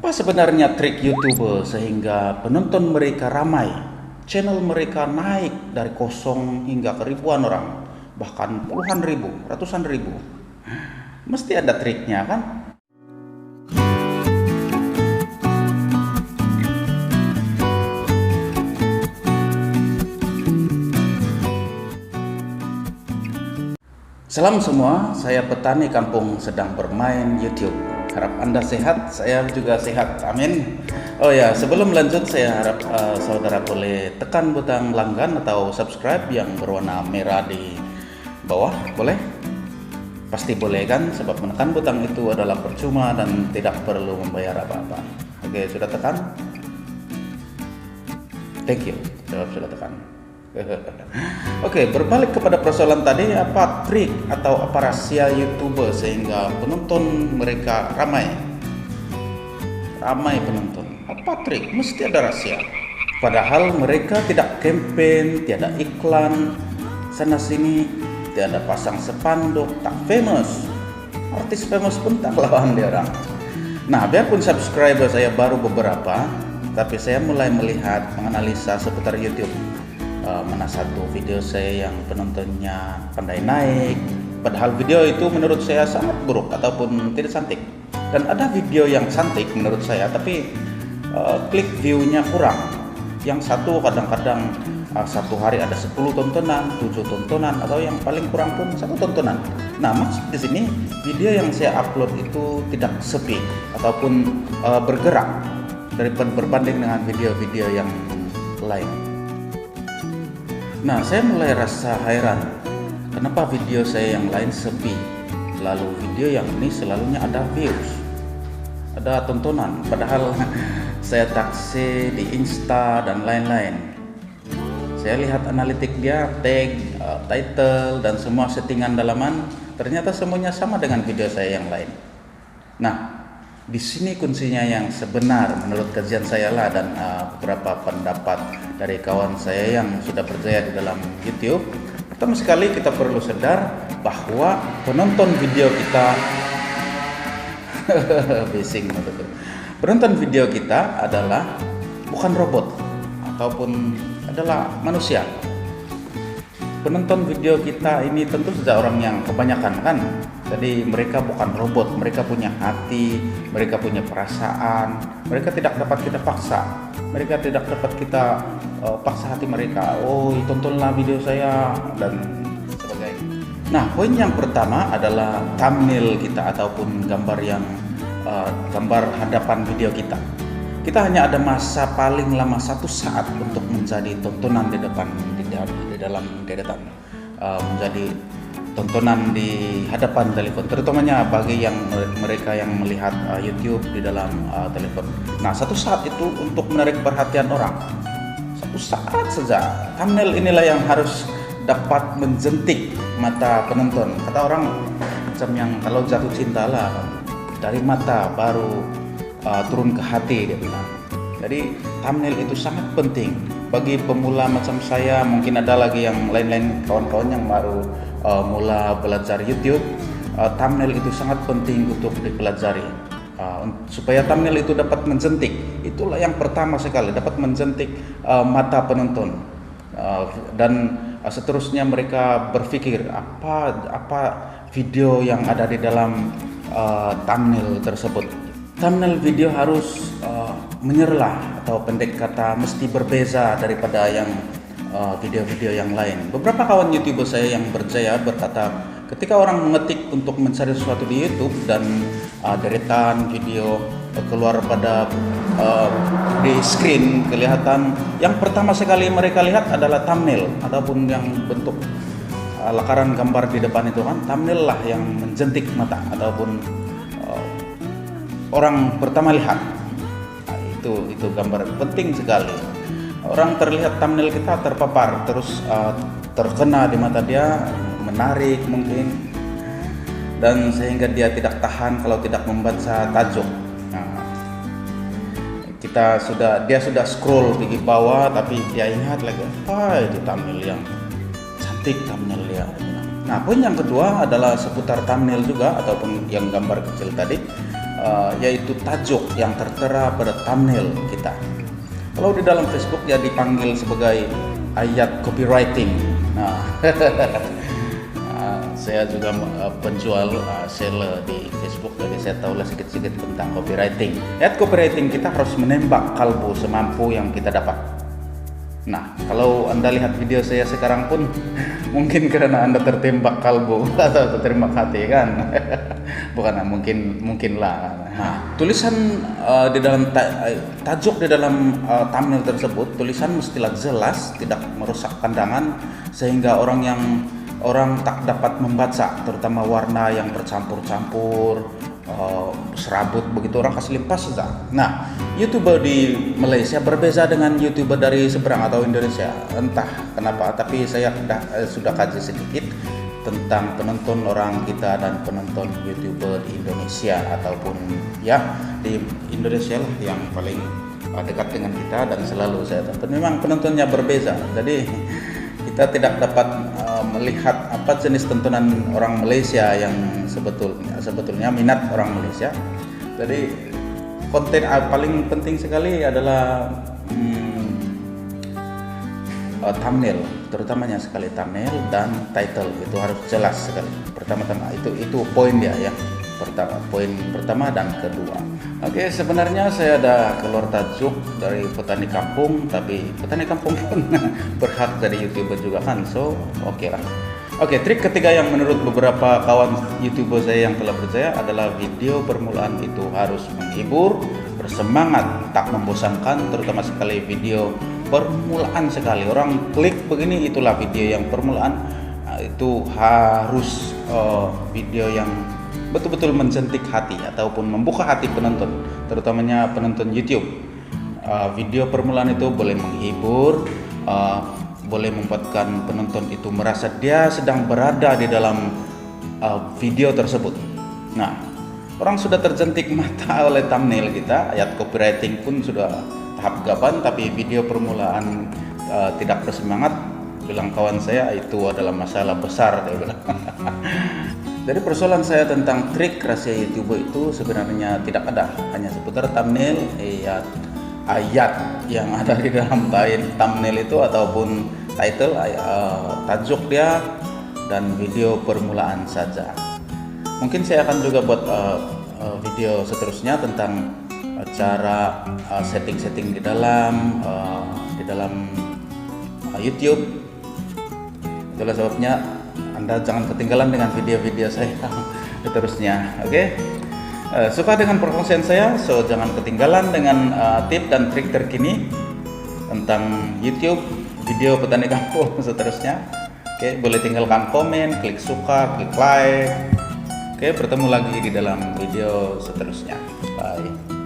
Apa sebenarnya trik YouTuber sehingga penonton mereka ramai, channel mereka naik dari kosong hingga ke ribuan orang, bahkan puluhan ribu, ratusan ribu? Mesti ada triknya kan? Salam semua, saya petani kampung sedang bermain YouTube. Harap Anda sehat, saya juga sehat, amin. Oh ya, sebelum lanjut saya harap saudara boleh tekan butang langgan atau subscribe yang berwarna merah di bawah, boleh? Pasti boleh kan, sebab menekan butang itu adalah percuma dan tidak perlu membayar apa-apa. Oke, sudah tekan? Thank you, sudah tekan. Oke, berbalik kepada persoalan tadi, apa trik atau apa rahasia YouTuber sehingga penonton mereka ramai penonton? Apa trik? Mesti ada rahasia. Padahal mereka tidak campaign, tiada iklan sana sini, tiada pasang spanduk, tak famous. Artis famous pun tak lawan dia orang. Nah, biarpun subscriber saya baru beberapa, tapi saya mulai melihat, menganalisa seputar YouTube. Mana satu video saya yang penontonnya pandai naik, padahal video itu menurut saya sangat buruk ataupun tidak cantik. Dan ada video yang cantik menurut saya, tapi klik view-nya kurang. Yang satu kadang-kadang satu hari ada 10 tontonan, 7 tontonan, atau yang paling kurang pun 1 tontonan. Nah, maksud di sini video yang saya upload itu tidak sepi ataupun bergerak daripada berbanding dengan video-video yang lain. Nah, saya mulai rasa heran, kenapa video saya yang lain sepi, lalu video yang ini selalunya ada views, ada tontonan, padahal saya taksi di Insta dan lain-lain. Saya lihat analitik dia, tag, title, dan semua settingan dalaman, ternyata semuanya sama dengan video saya yang lain. Nah, di sini kuncinya yang sebenar menurut kajian saya lah, dan beberapa pendapat dari kawan saya yang sudah berjaya di dalam YouTube. Pertama sekali kita perlu sadar bahwa penonton video kita bising betul. Penonton video kita adalah bukan robot ataupun adalah manusia. Penonton video kita ini tentu saja orang yang kebanyakan kan. Jadi mereka bukan robot, mereka punya hati, mereka punya perasaan. Mereka tidak dapat kita paksa, mereka tidak dapat kita paksa hati mereka. Oh, tontonlah video saya dan sebagainya. Nah, poin yang pertama adalah thumbnail kita ataupun gambar yang gambar hadapan video kita. Kita hanya ada masa paling lama 1 saat untuk menjadi tontonan di depan di dalam deretan, menjadi tontonan di hadapan telepon, terutamanya bagi yang mereka yang melihat YouTube di dalam telepon. Nah, 1 saat itu untuk menarik perhatian orang, 1 saat saja. Thumbnail inilah yang harus dapat menjentik mata penonton. Kata orang macam yang kalau jatuh cinta lah, dari mata baru turun ke hati, dia bilang. Jadi thumbnail itu sangat penting bagi pemula macam saya. Mungkin ada lagi yang lain-lain kawan-kawan yang baru mula belajar YouTube. Thumbnail itu sangat penting untuk dipelajari, supaya thumbnail itu dapat menjentik. Itulah yang pertama sekali, dapat menjentik mata penonton, dan seterusnya mereka berpikir apa video yang ada di dalam thumbnail tersebut. Thumbnail video harus menyerlah, atau pendek kata mesti berbeza daripada yang video-video yang lain. Beberapa kawan YouTuber saya yang berjaya berkata, ketika orang mengetik untuk mencari sesuatu di YouTube dan deretan video keluar pada di screen kelihatan, yang pertama sekali mereka lihat adalah thumbnail ataupun yang bentuk lakaran gambar di depan itu kan. Thumbnail lah yang menjentik mata ataupun orang pertama lihat. Nah, itu gambar penting sekali. Orang terlihat thumbnail kita terpapar, terus terkena di mata dia, menarik mungkin, dan sehingga dia tidak tahan kalau tidak membaca tajuk. Nah, dia sudah scroll di bawah, tapi dia ingat lagi, itu thumbnail yang cantik, thumbnail dia. Nah, poin yang kedua adalah seputar thumbnail juga, ataupun yang gambar kecil tadi. yaitu tajuk yang tertera pada thumbnail kita. Kalau di dalam Facebook ya dipanggil sebagai ayat copywriting. Nah, saya juga penjual seller di Facebook, jadi saya tahu lah sedikit-sedikit tentang copywriting. Ayat copywriting kita harus menembak kalbu semampu yang kita dapat. Nah, kalau Anda lihat video saya sekarang pun mungkin karena Anda tertembak kalbu atau tertembak hati kan. Bukan, mungkin lah. Nah, tulisan di dalam tajuk di dalam thumbnail tersebut, tulisan mestilah jelas, tidak merusak pandangan sehingga orang tak dapat membaca, terutama warna yang bercampur-campur, serabut begitu, orang kasih limpas saja. Nah, YouTuber di Malaysia berbeza dengan YouTuber dari seberang atau Indonesia. Entah kenapa, tapi saya sudah kaji sedikit tentang penonton orang kita dan penonton YouTuber di Indonesia ataupun ya di Indonesia lah yang paling dekat dengan kita dan selalu saya tonton. Memang penontonnya berbeza. Jadi kita tidak dapat melihat apa jenis tontonan orang Malaysia yang sebetulnya minat orang Malaysia. Jadi konten paling penting sekali adalah thumbnail, terutamanya sekali thumbnail dan title itu harus jelas sekali. Pertama-tama itu poin dia ya. Poin pertama dan kedua. Oke, sebenarnya saya ada keluar tajuk dari petani kampung, tapi petani kampung pun berhak jadi YouTuber juga kan. So, oke lah. Oke, trik ketiga yang menurut beberapa kawan YouTuber saya yang telah percaya adalah video permulaan itu harus menghibur, bersemangat, tak membosankan, terutama sekali video permulaan sekali. Orang klik begini, itulah video yang permulaan. Itu harus video yang betul-betul mencentik hati ataupun membuka hati penonton, terutamanya penonton YouTube. Video permulaan itu boleh menghibur, boleh membuatkan penonton itu merasa dia sedang berada di dalam video tersebut. Nah, orang sudah tercentik mata oleh thumbnail kita, ayat copywriting pun sudah tahap gaban, tapi video permulaan tidak bersemangat. Bilang kawan saya itu adalah masalah besar, dia bilang. Jadi persoalan saya tentang trik rahasia YouTuber itu sebenarnya tidak ada, hanya seputar thumbnail, ayat yang ada di dalam thumbnail itu ataupun title, tajuk dia dan video permulaan saja. Mungkin saya akan juga buat video seterusnya tentang cara setting-setting di dalam YouTube. Itulah sebabnya Anda jangan ketinggalan dengan video-video saya seterusnya. Oke? Suka dengan perkongsian saya, so jangan ketinggalan dengan tip dan trik terkini tentang YouTube, video petani kampung seterusnya. Oke, boleh tinggalkan komen, klik suka, klik like. Oke, bertemu lagi di dalam video seterusnya. Bye.